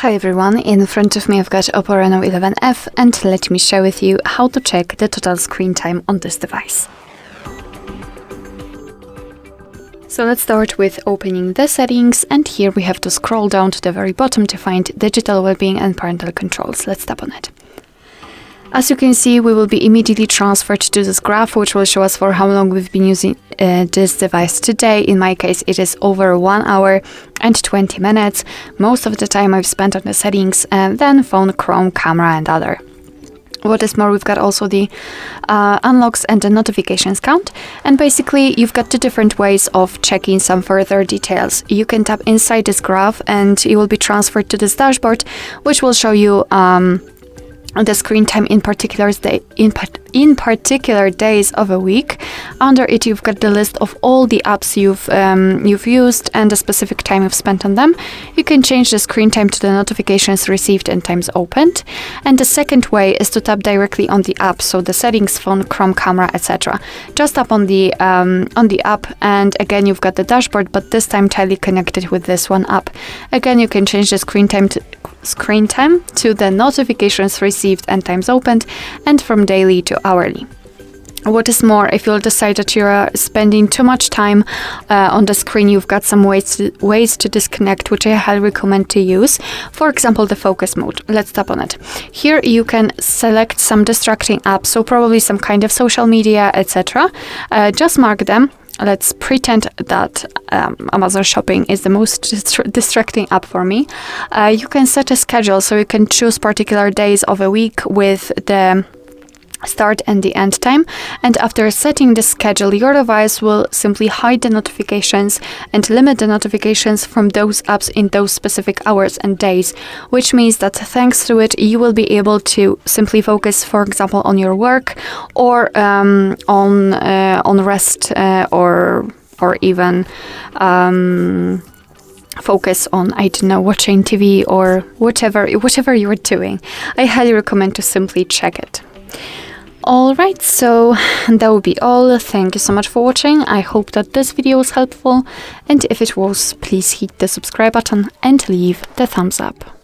Hi everyone, in front of me I've got OPPO Reno11 F and let me share with you how to check the total screen time on this device. So let's start with opening the settings, and here we have to scroll down to the very bottom to find digital well-being and parental controls. Let's tap on it. As you can see, we will be immediately transferred to this graph, which will show us for how long we've been using this device today. In my case, it is over 1 hour and 20 minutes. Most of the time I've spent on the settings and then phone, Chrome, camera and other. What is more, we've got also the unlocks and the notifications count. And basically, you've got two different ways of checking some further details. You can tap inside this graph and you will be transferred to this dashboard, which will show you the screen time in particular days of a week. Under it, you've got the list of all the apps you've used and the specific time you've spent on them. You can change the screen time to the notifications received and times opened. And the second way is to tap directly on the app, so the settings, phone, Chrome, camera, etc. Just tap on the app, and again you've got the dashboard, but this time tightly connected with this one app. Again, you can change the screen time to the notifications received and times opened, and from daily to hourly. What is more, if you'll decide that you're spending too much time on the screen, you've got some ways to disconnect, which I highly recommend to use. For example, the focus mode. Let's tap on it. Here you can select some distracting apps, so probably some kind of social media, etc. Just mark them. Let's pretend that Amazon Shopping is the most distracting app for me. You can set a schedule, so you can choose particular days of a week with the start and the end time, and after setting the schedule, your device will simply hide the notifications and limit the notifications from those apps in those specific hours and days, which means that thanks to it you will be able to simply focus, for example, on your work or on rest or even focus on, I don't know, watching TV or whatever you're doing. I highly recommend to simply check it. Alright, so that will be all. Thank you so much for watching. I hope that this video was helpful, and if it was, please hit the subscribe button and leave the thumbs up.